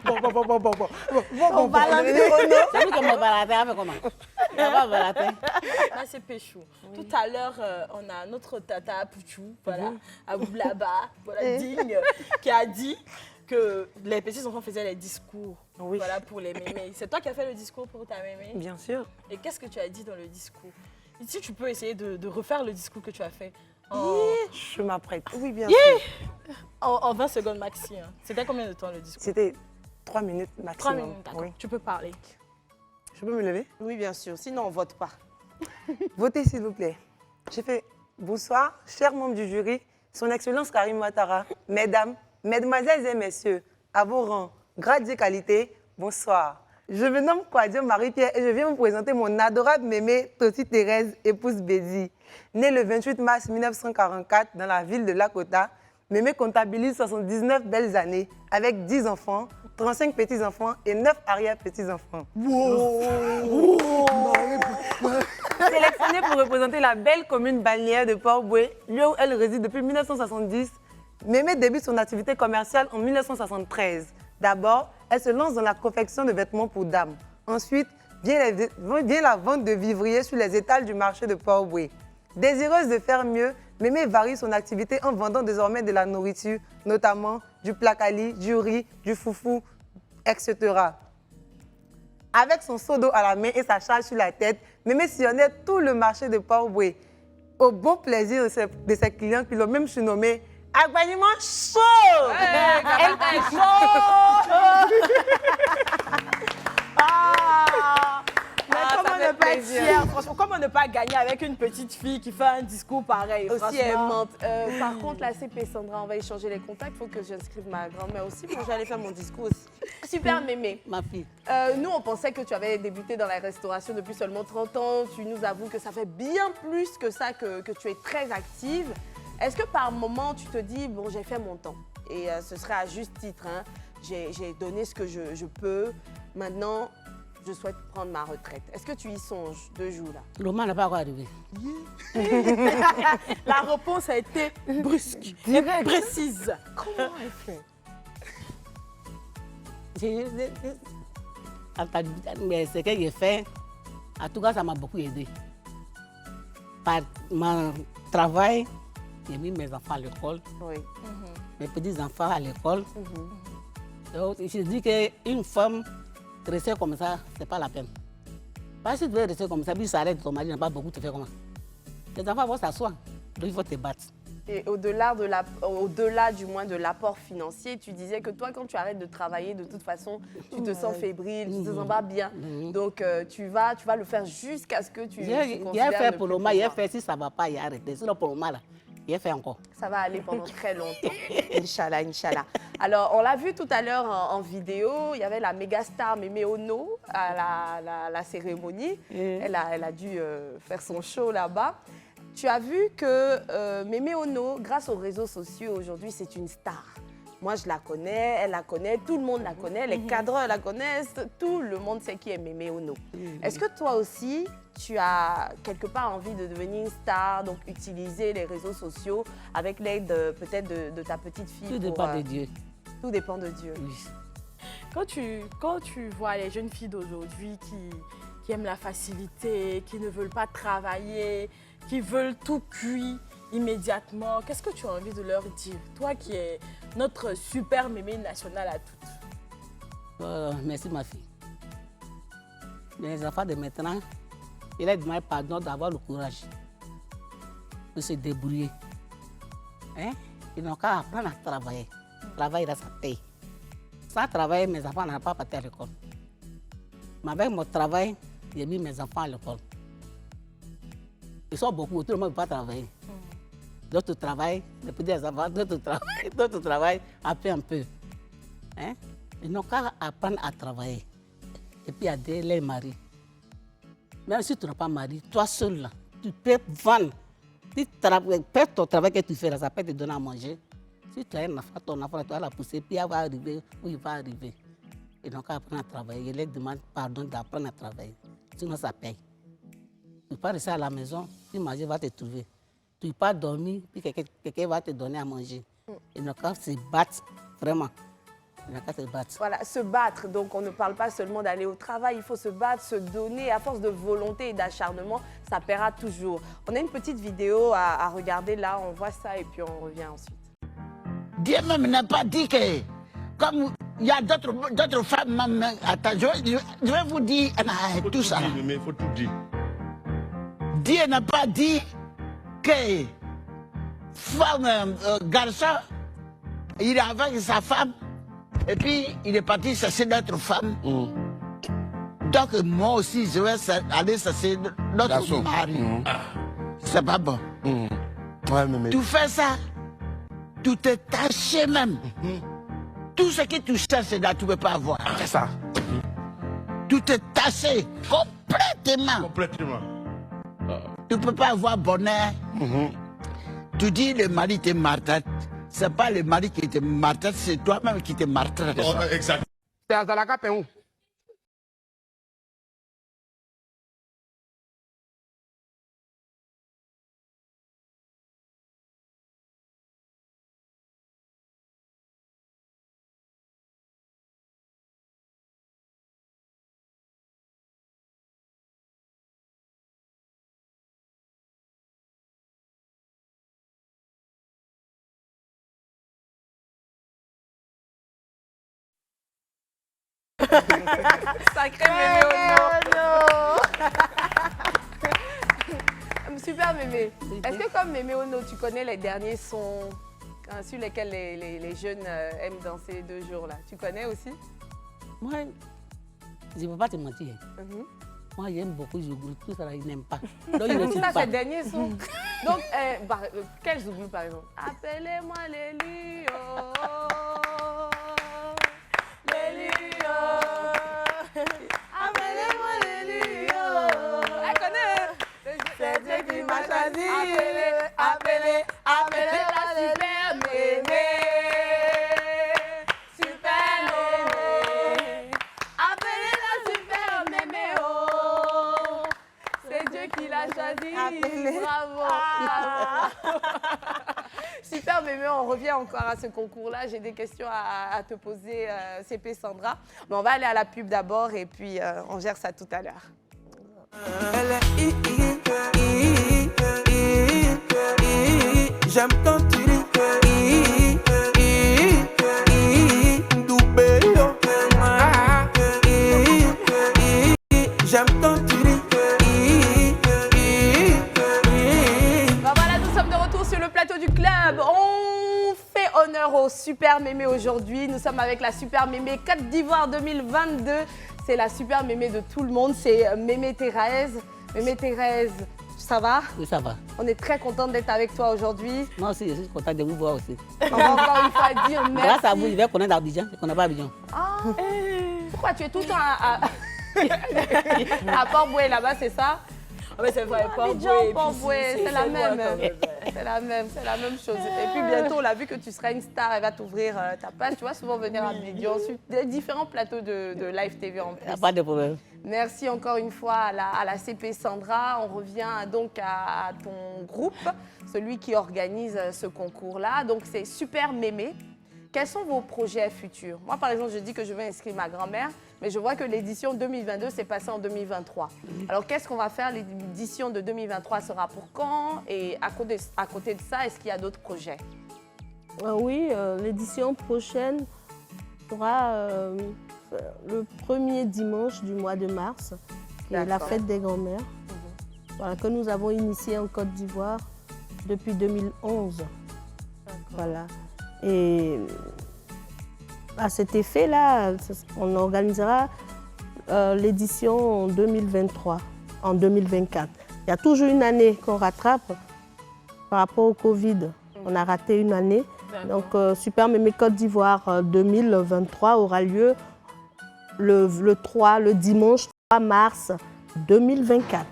C: Son Valentin.
D: C'est lui qui m'a balaté avec comment? Il m'a balaté.
B: Là, c'est Péchou. Tout à l'heure, on a notre tata Pouchou, voilà, à Boublaba, voilà, digne, qui a dit que les petits enfants faisaient les discours,
E: Oui.
B: voilà, pour les mémés. C'est toi qui as fait le discours pour ta mémé?
E: Bien sûr.
B: Et qu'est-ce que tu as dit dans le discours? Si tu peux essayer de refaire le discours que tu as fait
E: Je m'apprête. Oui, bien sûr.
B: en 20 secondes maxi. Hein. C'était combien de temps le discours?
E: C'était 3 minutes maximum.
B: 3 minutes, d'accord.
E: Oui.
B: Tu peux parler.
E: Je peux me lever?
A: Oui, bien sûr. Sinon, on ne vote pas.
E: Votez s'il vous plaît. J'ai fait bonsoir, chers membres du jury, son Excellence Karim Ouattara, mesdames, mesdemoiselles et messieurs, à vos rangs, grades et qualités, bonsoir. Je me nomme Kwadio Marie-Pierre et je viens vous présenter mon adorable mémé Toti Thérèse, épouse Bézi. Née le 28 mars 1944 dans la ville de Lakota, mémé comptabilise 79 belles années avec 10 enfants, 35 petits-enfants et 9 arrière-petits-enfants. Sélectionnée pour représenter la belle commune balnéaire de Port-Boué, lieu où elle réside depuis 1970, Mémé débute son activité commerciale en 1973. D'abord, elle se lance dans la confection de vêtements pour dames. Ensuite, vient la vente de vivriers sur les étals du marché de Port-Boué. Désireuse de faire mieux, Mémé varie son activité en vendant désormais de la nourriture, notamment du placali, du riz, du foufou, etc. Avec son seau d'eau à la main et sa charge sur la tête, Mémé sillonnait tout le marché de Port-Boué. Au bon plaisir de ses clients qui l'ont même surnommé Accompagnement chaud. Elle fait chaud.
B: Comment ne pas être fière, franchement, comment ne pas gagner avec une petite fille qui fait un discours pareil,
A: Aussi
B: franchement.
A: aimante. Par contre, la CP Sandra, on va échanger les contacts. Il faut que j'inscrive ma grand-mère aussi. Bon, j'allais faire mon discours aussi. Super Mémé.
D: Ma fille.
A: Nous, on pensait que tu avais débuté dans la restauration depuis seulement 30 ans. Tu nous avoues que ça fait bien plus que ça, que tu es très active. Est-ce que par moment, tu te dis, bon, j'ai fait mon temps et ce serait à juste titre, hein, j'ai donné ce que je peux, maintenant, je souhaite prendre ma retraite. Est-ce que tu y songes 2 jours là?
D: Le moment n'a pas encore arrivé.
B: La réponse a été brusque et précise.
A: Comment elle fait?
D: Mais ce que j'ai fait, en tout cas, ça m'a beaucoup aidé. Par mon travail, j'ai mis mes enfants à l'école,
A: Oui.
D: mes petits-enfants à l'école. Donc, je dis qu'une femme, rester comme ça, ce n'est pas la peine. Parce que si tu veux rester comme ça, puis ça arrête, ton mari n'a pas beaucoup, tu fais comment? Les enfants vont s'asseoir, donc il faut te battre.
A: Et au-delà du moins de l'apport financier, tu disais que toi, quand tu arrêtes de travailler, de toute façon, tu te sens fébrile, tu te sens pas bien. Donc, tu vas le faire jusqu'à ce que tu
D: Il a fait pour le moment, il a fait, si ça ne va pas, il a arrêté. Sinon, pour le moment, là, il a fait encore.
A: Ça va aller pendant très longtemps. Inch'Allah, Inch'Allah. Alors, on l'a vu tout à l'heure en vidéo, il y avait la méga star Mémé Ono à la cérémonie. Elle a dû faire son show là-bas. Tu as vu que Mémé Ono, grâce aux réseaux sociaux, aujourd'hui, c'est une star. Moi, je la connais, elle la connaît, tout le monde la connaît, les cadreurs la connaissent, tout le monde sait qui est Mémé Ono. Est-ce que toi aussi, tu as quelque part envie de devenir une star, donc utiliser les réseaux sociaux avec l'aide peut-être de ta petite fille?
D: Tout dépend de Dieu.
A: Tout dépend de Dieu.
D: Oui.
B: Quand tu vois les jeunes filles d'aujourd'hui qui aiment la facilité, qui ne veulent pas travailler, qui veulent tout cuit immédiatement, qu'est-ce que tu as envie de leur dire? Toi qui es notre super mémé nationale à toutes.
D: Merci ma fille. Les enfants de maintenant, il a demandé pardon d'avoir le courage de se débrouiller. Hein? Ils n'ont qu'à apprendre à travailler. Travailler dans sa paye. Sans travailler, mes enfants n'ont pas parti à l'école. Mais avec mon travail, j'ai mis mes enfants à l'école. Ils sont beaucoup, tout le monde ne peut pas travailler. D'autres travaillent, les petits enfants, d'autres travaillent un peu. Hein? Ils n'ont qu'à apprendre à travailler. Et puis aider les maris. Même si tu n'as pas mari, toi seul, là, tu peux vendre. Si tu perds ton travail que tu fais, là, ça peut te donner à manger. Si tu as un enfant, ton enfant, tu vas la pousser, puis elle va arriver où il va arriver. Ils n'ont qu'à apprendre à travailler. Je leur demande pardon d'apprendre à travailler. Sinon, ça paye. Tu ne peux pas rester à la maison, puis manger va te trouver. Tu ne peux pas dormir, puis quelqu'un va te donner à manger. Ils n'ont qu'à se battre, vraiment. Ils n'ont qu'à se battre.
A: Voilà, se battre. Donc, on ne parle pas seulement d'aller au travail, il faut se battre, se donner. À force de volonté et d'acharnement, ça paiera toujours. On a une petite vidéo à regarder là, on voit ça et puis on revient ensuite.
G: Dieu même n'a pas dit que, comme il y a d'autres femmes, même, attends, je vais vous dire tout ça.
F: Mais il faut tout dire.
G: Dieu n'a pas dit que femme, garçon, il est avec sa femme et puis il est parti chercher d'autres femmes. Donc moi aussi, je vais aller chercher d'autres maris. C'est pas bon.
F: Ouais, mais...
G: Tu fais ça, tu te tâches même. Tout ce que tu cherches là, tu ne peux pas avoir.
F: C'est ça.
G: Tu te tâches complètement.
F: Complètement.
G: Tu ne peux pas avoir bonheur. Tu dis le mari te maltraite. Ce n'est pas le mari qui te maltraite, c'est toi-même qui te maltraite.
F: Oh, exact.
E: C'est à Zalaka Péou.
A: Sacré Mémé Ono. Super Mémé. Est-ce que comme Mémé Ono, tu connais les derniers sons sur lesquels les jeunes aiment danser 2 jours là? Tu connais aussi?
D: Moi, je ne peux pas te mentir. Moi, j'aime beaucoup Zouglou, tout ça, ils n'aiment pas. Donc, ils ne
A: Ça,
D: pas.
A: c'est le dernier son. Donc, quel Zouglou par exemple? Appelez-moi les lions. Les lions. Appelez-moi les lions. Elle connaît. C'est Dieu qui m'a choisi. Appelez, appelez, appelez. Mémé, on revient encore à ce concours-là. J'ai des questions à te poser, CP Sandra. Mais on va aller à la pub d'abord et puis on gère ça tout à l'heure.
H: J'aime quand tu ris. J'aime quand tu ris.
A: Voilà, nous sommes de retour sur le plateau du club. On fait honneur au Super Mémé aujourd'hui. Nous sommes avec la Super Mémé Côte d'Ivoire 2022. C'est la Super Mémé de tout le monde. C'est Mémé Thérèse. Mémé Thérèse, ça va?
D: Oui, ça va.
A: On est très contente d'être avec toi aujourd'hui.
D: Moi aussi, je suis contente de vous voir aussi.
A: On va encore une fois dire merci.
D: Grâce à vous, je vais connaître Abidjan. Je ne connais pas Abidjan.
A: Ah, pourquoi tu es tout le temps à Port-Boué là-bas, c'est ça?
B: Ah mais c'est vrai,
A: Port-Boué, c'est la même. C'est la même chose. Et puis bientôt, on a vu que tu seras une star, elle va t'ouvrir ta page. Tu vas souvent venir à Abidjan, sur des différents plateaux de Live TV en plus.
D: Pas de problème.
A: Merci encore une fois à la CP Sandra. On revient donc à ton groupe, celui qui organise ce concours-là. Donc c'est Super Mémé. Quels sont vos projets futurs? Moi, par exemple, je dis que je vais inscrire ma grand-mère, mais je vois que l'édition 2022 s'est passée en 2023. Alors, qu'est-ce qu'on va faire? L'édition de 2023 sera pour quand? Et à côté de ça, est-ce qu'il y a d'autres projets?
C: Oui, l'édition prochaine sera le premier dimanche du mois de mars, qui est la fête des grands-mères, voilà, que nous avons initiée en Côte d'Ivoire depuis 2011. Voilà. Et à cet effet-là, on organisera l'édition en 2023, en 2024. Il y a toujours une année qu'on rattrape par rapport au Covid. On a raté une année. Donc, Super Mémé Côte d'Ivoire 2023 aura lieu le dimanche 3 mars 2024.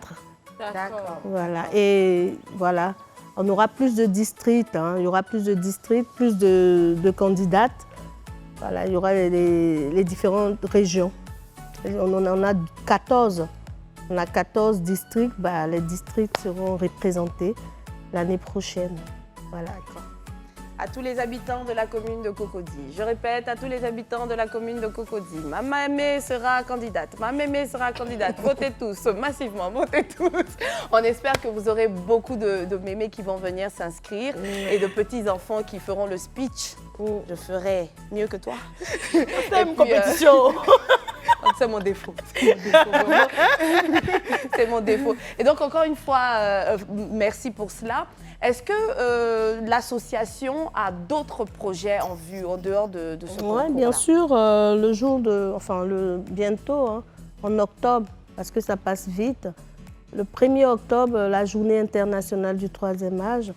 A: D'accord.
C: Voilà. Et voilà. On aura plus de districts, hein. Il y aura plus de districts, plus de candidates. Voilà, il y aura les différentes régions. On en a 14. On a 14 districts. Bah, les districts seront représentés l'année prochaine. Voilà.
A: À tous les habitants de la commune de Cocody. Je répète, à tous les habitants de la commune de Cocody. Ma mémé sera candidate. Ma mémé sera candidate. Votez tous, massivement, votez tous. On espère que vous aurez beaucoup de mémés qui vont venir s'inscrire et de petits-enfants qui feront le speech. Je ferai mieux que toi.
B: C'est une compétition.
A: C'est mon défaut. C'est mon défaut. Et donc, encore une fois, merci pour cela. Est-ce que l'association a d'autres projets en vue, en dehors de ce concours-là?
C: Oui, bien sûr, bientôt, hein, en octobre, parce que ça passe vite. Le 1er octobre, la journée internationale du troisième âge,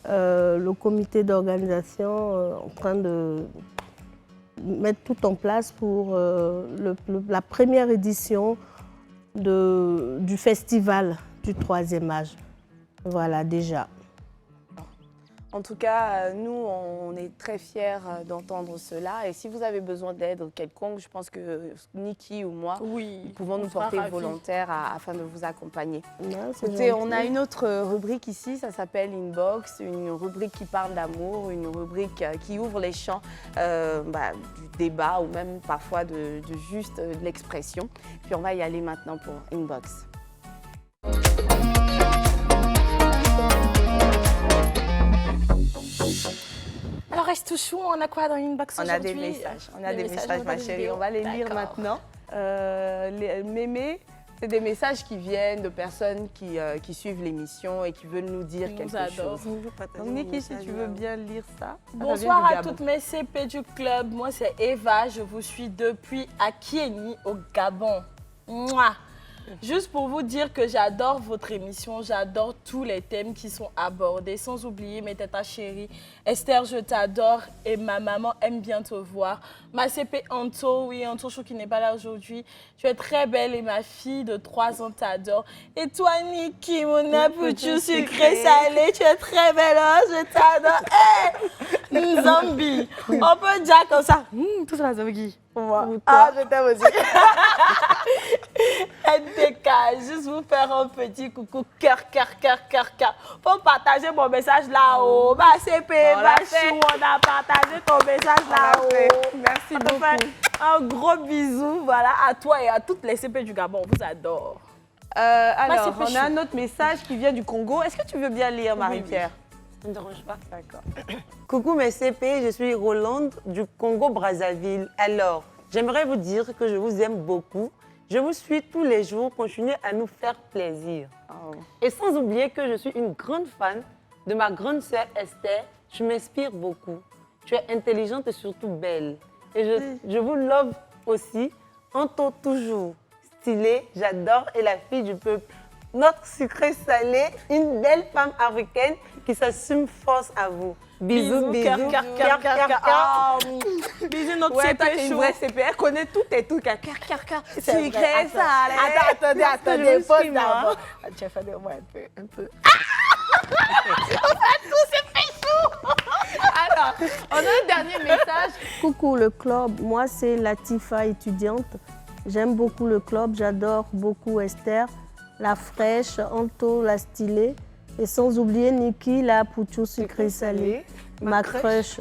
C: le comité d'organisation en train de mettre tout en place pour la première édition du festival du troisième âge. Voilà, déjà.
A: En tout cas, nous, on est très fiers d'entendre cela. Et si vous avez besoin d'aide quelconque, je pense que Niki ou moi, nous pouvons nous porter volontaires afin de vous accompagner. Écoutez, on a une autre rubrique ici, ça s'appelle Inbox, une rubrique qui parle d'amour, une rubrique qui ouvre les champs du débat ou même parfois de juste de l'expression. Puis on va y aller maintenant pour Inbox.
B: Alors, reste chou, on a quoi dans Inbox aujourd'hui?
A: On a des messages, ma chérie. On va les lire maintenant. Les mémés, c'est des messages qui viennent de personnes qui suivent l'émission et qui veulent nous dire quelque chose. Donc, Niki, si tu veux bien lire ça.
B: Bonsoir à toutes mes CP du club. Moi, c'est Eva. Je vous suis depuis Akieni, au Gabon. Mouah. Juste pour vous dire que j'adore votre émission, j'adore tous les thèmes qui sont abordés, sans oublier mes tétas chéries. Esther, je t'adore et ma maman aime bien te voir. Ma CP Anto, oui, Anto Chou qui n'est pas là aujourd'hui. Tu es très belle et ma fille de 3 ans t'adore. Et toi, Niki, mon apouchou sucré salé, tu es très belle, hein, je t'adore. Hey, zombie, on peut dire comme ça. Tout ça, zombie. Ah, je t'aime aussi. NTK, juste vous faire un petit coucou, cœur. Faut partager mon message là-haut. Ma CP, ma chou, on a partagé ton message là-haut.
A: Merci
B: On te
A: beaucoup.
B: fait un gros bisou, voilà, à toi et à toutes les CP du Gabon. On vous adore.
A: Alors,
B: c'est
A: on a un autre message qui vient du Congo. Est-ce que tu veux bien lire, Marie-Pierre?
E: Ça ne me dérange pas.
A: D'accord.
E: Coucou mes CP, je suis Rolande du Congo-Brazzaville. Alors, j'aimerais vous dire que je vous aime beaucoup. Je vous suis tous les jours, continuez à nous faire plaisir.
A: Oh.
E: Et sans oublier que je suis une grande fan de ma grande sœur Esther. Tu m'inspires beaucoup. Tu es intelligente et surtout belle. Et je vous love aussi. Anto toujours. Stylée, j'adore et la fille du peuple. Notre sucré salé, une belle femme africaine qui s'assume force à vous. Bisous, bisous.
B: Cœur. Bisous, notre
A: Ouais, toi,
B: CP
A: t'es une
B: chou.
A: vraie CP. Elle connaît tout et tout. Cœur.
B: C'est vrai.
A: Sucré, salé.
B: Attendez,
A: Je
B: pause
A: suis moi.
B: d'abord. Tu as fait de moi un peu.
A: Alors, on a un dernier message.
C: Coucou le club, moi c'est Latifa étudiante. J'aime beaucoup le club, j'adore beaucoup Esther, la fraîche, Anto, la stylée. Et sans oublier Niki, la pouchou sucré salé, ma crush.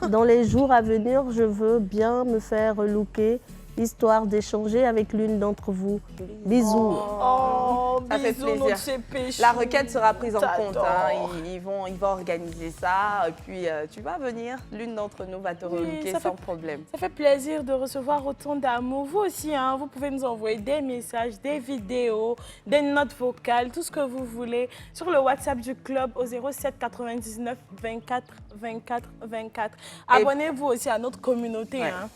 C: Dans les jours à venir, je veux bien me faire looker, histoire d'échanger avec l'une d'entre vous. Bisous.
B: Oh,
A: Ça fait
B: bisous,
A: plaisir.
B: notre CP chou.
A: La requête sera prise en compte.
B: T'adore.
A: Ils vont organiser ça. Et puis, tu vas venir. L'une d'entre nous va te relooker
B: ça
A: sans
B: fait-
A: problème.
B: Ça fait plaisir de recevoir autant d'amour. Vous aussi, hein, vous pouvez nous envoyer des messages, des vidéos, des notes vocales, tout ce que vous voulez sur le WhatsApp du club au 07 99 24 24 24. Abonnez-vous aussi à notre communauté.
A: Ouais.
B: Hein.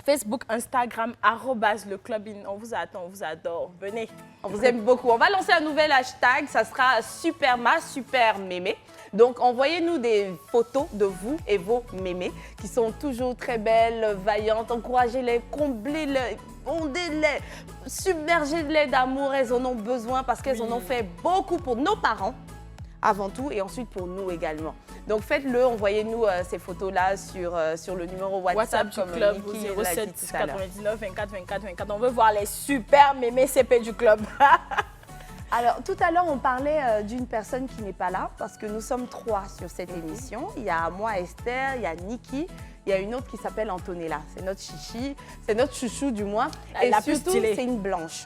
B: Facebook, Instagram, @le club in. On vous attend, on vous adore. Venez.
A: On vous aime beaucoup. On va lancer un nouvel hashtag. Ça sera Superma, Super Mémé. Donc, envoyez-nous des photos de vous et vos mémés qui sont toujours très belles, vaillantes. Encouragez-les, comblez-les, ondez-les, submergez-les d'amour. Elles en ont besoin parce qu'elles en ont fait beaucoup pour nos parents avant tout et ensuite pour nous également. Donc, faites-le. Envoyez-nous ces photos-là sur le numéro WhatsApp
B: du
A: comme
B: club
A: Niki
B: au
A: l'a dit
B: 07
A: tout à l'heure.
B: 99 24 24 24. On veut voir les super mémés CP du club.
A: Alors, tout à l'heure, on parlait d'une personne qui n'est pas là parce que nous sommes 3 sur cette émission. Il y a moi, Esther, il y a Niki, il y a une autre qui s'appelle Antonella. C'est notre chichi, c'est notre chouchou du moins. Et
B: La plus
A: surtout,
B: stylée.
A: c'est une blanche.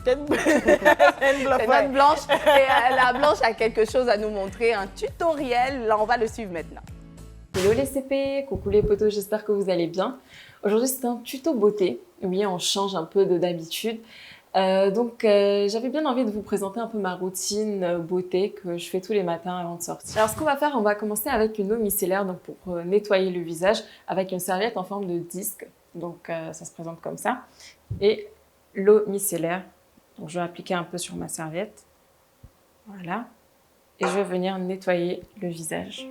B: C'est
A: C'est notre blanche. Et la blanche a quelque chose à nous montrer, un tutoriel. Là, on va le suivre maintenant.
I: Hello les CP, coucou les potos, j'espère que vous allez bien. Aujourd'hui c'est un tuto beauté, oui on change un peu de d'habitude. J'avais bien envie de vous présenter un peu ma routine beauté que je fais tous les matins avant de sortir. Alors ce qu'on va faire, on va commencer avec une eau micellaire donc pour nettoyer le visage avec une serviette en forme de disque. Donc ça se présente comme ça. Et l'eau micellaire, donc je vais appliquer un peu sur ma serviette. Voilà. Et je vais venir nettoyer le visage.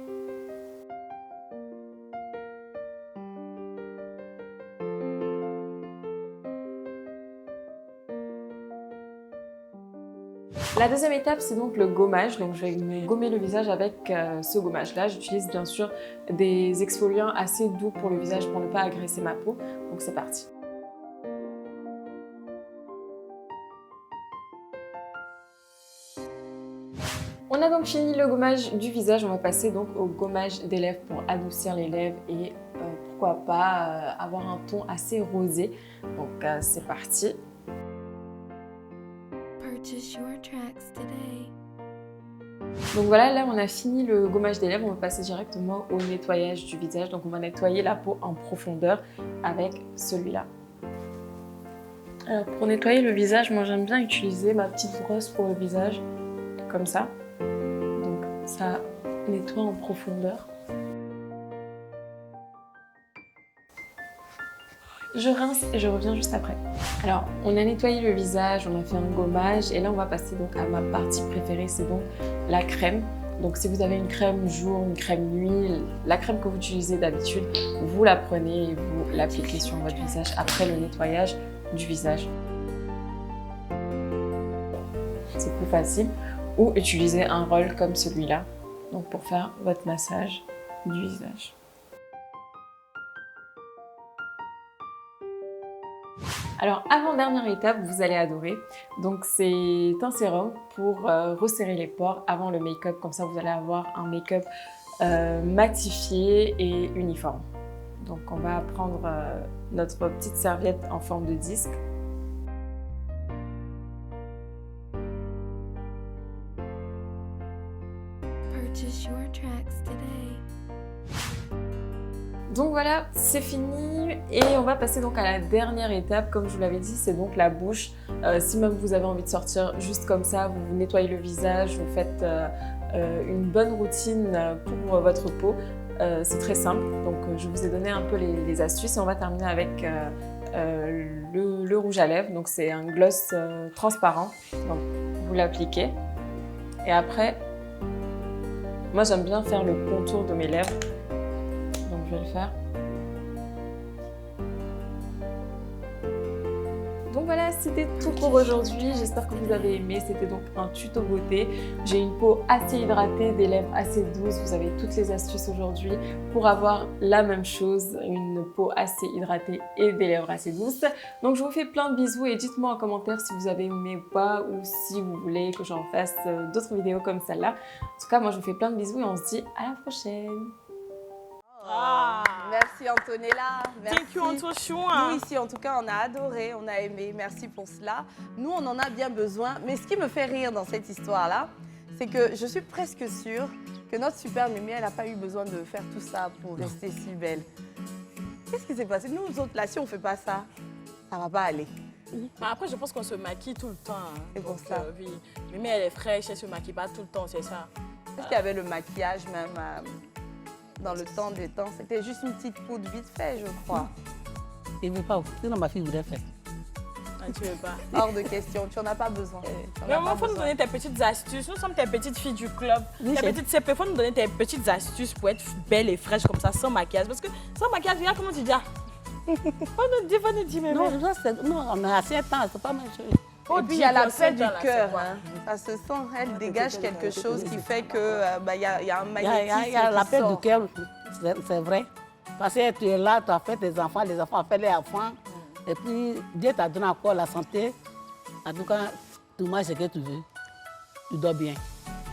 I: La deuxième étape, c'est donc le gommage. Donc, je vais me gommer le visage avec ce gommage-là. J'utilise bien sûr des exfoliants assez doux pour le visage pour ne pas agresser ma peau. Donc, c'est parti. On a donc fini le gommage du visage. On va passer donc au gommage des lèvres pour adoucir les lèvres et pourquoi pas avoir un ton assez rosé. Donc, c'est parti. Donc voilà, là on a fini le gommage des lèvres, on va passer directement au nettoyage du visage. Donc on va nettoyer la peau en profondeur avec celui-là. Alors pour nettoyer le visage, moi j'aime bien utiliser ma petite brosse pour le visage, comme ça. Donc ça nettoie en profondeur. Je rince et je reviens juste après. Alors, on a nettoyé le visage, on a fait un gommage et là on va passer donc à ma partie préférée, c'est donc la crème. Donc si vous avez une crème jour, une crème nuit, la crème que vous utilisez d'habitude, vous la prenez et vous l'appliquez sur votre visage après le nettoyage du visage. C'est plus facile. Ou utiliser un roll comme celui-là, donc pour faire votre massage du visage. Alors, avant-dernière étape, vous allez adorer. Donc, c'est un sérum pour resserrer les pores avant le make-up. Comme ça, vous allez avoir un make-up matifié et uniforme. Donc, on va prendre notre petite serviette en forme de disque. Donc voilà, c'est fini et on va passer donc à la dernière étape. Comme je vous l'avais dit, c'est donc la bouche. Si même vous avez envie de sortir juste comme ça, vous nettoyez le visage, vous faites une bonne routine pour votre peau. C'est très simple, donc je vous ai donné un peu les astuces et on va terminer avec le rouge à lèvres. Donc c'est un gloss transparent, donc vous l'appliquez et après, moi j'aime bien faire le contour de mes lèvres. Donc je vais le faire. Donc voilà, c'était tout pour aujourd'hui. J'espère que vous avez aimé. C'était donc un tuto beauté. J'ai une peau assez hydratée, des lèvres assez douces. Vous avez toutes les astuces aujourd'hui pour avoir la même chose, une peau assez hydratée et des lèvres assez douces. Donc je vous fais plein de bisous et dites-moi en commentaire si vous avez aimé ou pas ou si vous voulez que j'en fasse d'autres vidéos comme celle-là. En tout cas, moi je vous fais plein de bisous et on se dit à la prochaine.
A: Merci Antonella. Merci.
B: Thank you Antochou.
A: Nous ici en tout cas on a adoré, on a aimé, merci pour cela. Nous on en a bien besoin, mais ce qui me fait rire dans cette histoire-là, c'est que je suis presque sûre que notre super Mémé, elle n'a pas eu besoin de faire tout ça pour rester si belle. Qu'est-ce qui s'est passé? Nous autres là, si on ne fait pas ça, ça ne va pas aller.
B: Bah après, je pense qu'on se maquille tout le temps. Hein.
A: C'est pour ça.
B: Oui. Mémé, elle est fraîche, elle ne se maquille pas tout le temps, c'est ça.
A: Est-ce qu'il y avait le maquillage même dans le temps des temps? C'était juste une petite poudre vite fait, je crois.
D: Il ne veut pas. Sinon, ma fille voudrait faire.
B: Ah, tu veux pas?
A: Hors de question, tu n'en as pas besoin.
B: Mais il faut nous donner tes petites astuces. Nous sommes tes petites filles du club.
D: Oui,
B: tes petites CP, il faut nous donner tes petites astuces pour être belle et fraîche comme ça, sans maquillage. Parce que sans maquillage, regarde comment tu dis. Faut nous dire, Mémé.
D: Non, on a assez de temps, c'est pas mal.
A: Et puis il y a la paix du cœur. Hein. Ça se sent, elle dégage quelque chose qui fait qu'il y a un magnétisme.
D: Il y a la paix du cœur, c'est vrai. Parce que tu es là, tu as fait tes enfants, les enfants ont fait les enfants. Et puis Dieu t'a donné encore la santé. En tout cas, tu manges ce que tu veux. Tu dors bien.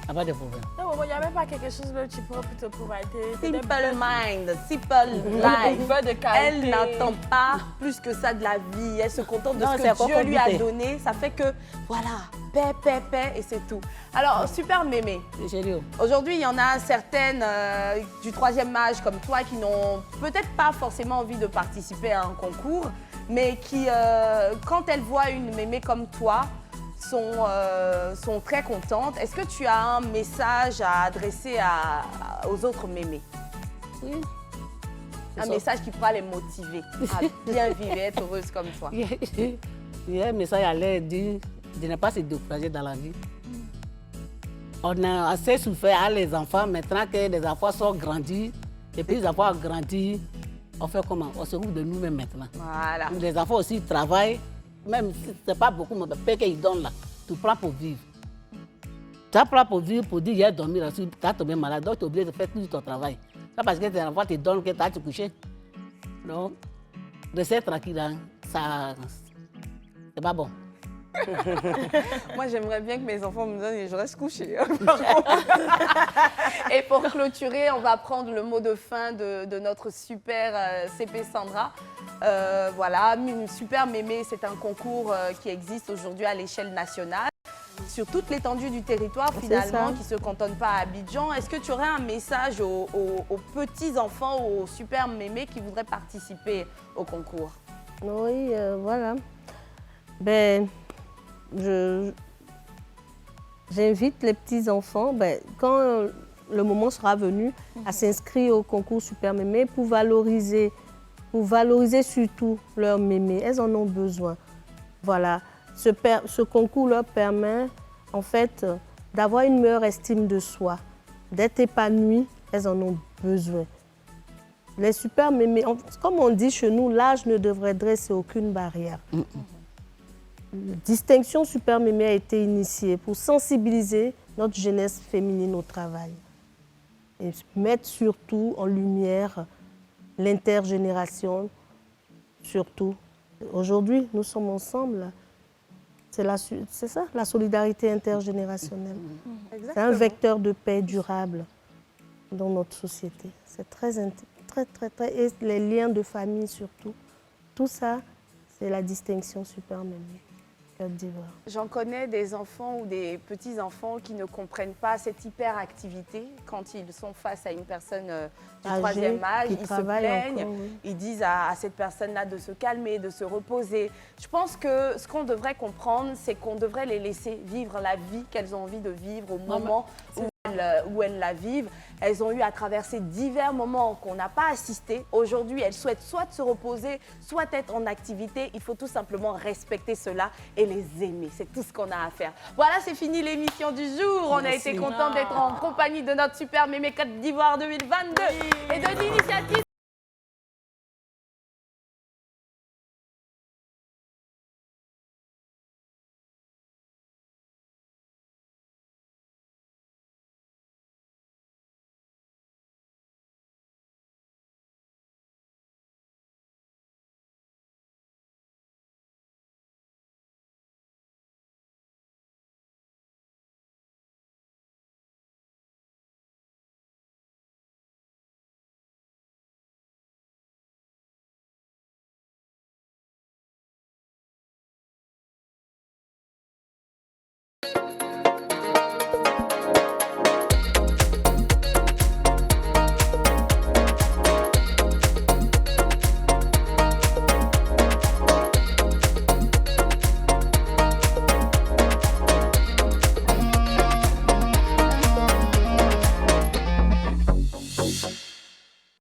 D: Il n'y a pas de problème.
B: Non, il n'y a même pas quelque chose de petit peu pour te provider.
A: Simple mind, simple life. Elle n'attend pas plus que ça de la vie. Elle se contente de ce que Dieu lui a donné. Ça fait que, voilà, paix, et c'est tout. Alors, super Mémé. Aujourd'hui, il y en a certaines du 3e âge comme toi qui n'ont peut-être pas forcément envie de participer à un concours, mais qui, quand elles voient une Mémé comme toi, sont très contentes. Est-ce que tu as un message à adresser aux autres mémés?
D: Oui.
A: Un message qui pourra les motiver à bien vivre et être heureuses comme toi.
D: Il y a un message à leur dire de ne pas se décourager dans la vie. On a assez souffert à les enfants, maintenant que les enfants sont grandis, et puis les enfants ont grandi, on fait comment? On se occupe de nous-mêmes maintenant.
A: Voilà.
D: Les enfants aussi travaillent. Même si ce n'est pas beaucoup, mais le pain qu'ils donnent là, tu prends pour vivre. Tu prends pour vivre, pour dire, il y a dormi là, tu as tombé malade, donc tu es obligé de faire tout ton travail. C'est parce que tes enfants te donnent que tu as te coucher. Donc, rester tranquille, hein, ça, c'est pas bon.
A: Moi, j'aimerais bien que mes enfants me donnent et je reste couchée. Et pour clôturer, on va prendre le mot de fin de notre super CP Sandra. Voilà, Super Mémé, c'est un concours qui existe aujourd'hui à l'échelle nationale, sur toute l'étendue du territoire finalement, qui ne se cantonne pas à Abidjan. Est-ce que tu aurais un message aux petits-enfants, aux Super Mémé qui voudraient participer au concours?
C: Oui, voilà. Ben, j'invite les petits-enfants, quand le moment sera venu, à s'inscrire au concours Super Mémé pour valoriser surtout leurs mémés. Elles en ont besoin. Voilà. Ce concours leur permet, en fait, d'avoir une meilleure estime de soi, d'être épanouies. Elles en ont besoin. Les super mémés, comme on dit chez nous, l'âge ne devrait dresser aucune barrière. Distinction Super Mémé a été initiée pour sensibiliser notre jeunesse féminine au travail et mettre surtout en lumière l'intergénération, surtout Aujourd'hui, nous sommes ensemble. C'est ça, la solidarité intergénérationnelle. C'est un vecteur de paix durable dans notre société. C'est très, et les liens de famille surtout. Tout ça, c'est la distinction super mémée.
A: J'en connais des enfants ou des petits-enfants qui ne comprennent pas cette hyperactivité quand ils sont face à une personne du troisième âge. Ils se plaignent, ils disent à cette personne-là de se calmer, de se reposer. Je pense que ce qu'on devrait comprendre, c'est qu'on devrait les laisser vivre la vie qu'elles ont envie de vivre au moment où elles la vivent. Elles ont eu à traverser divers moments qu'on n'a pas assistés. Aujourd'hui, elles souhaitent soit se reposer, soit être en activité. Il faut tout simplement respecter cela et les aimer. C'est tout ce qu'on a à faire. Voilà, c'est fini l'émission du jour. On a été contents d'être en compagnie de notre super mémé Côte d'Ivoire 2022 et de l'initiative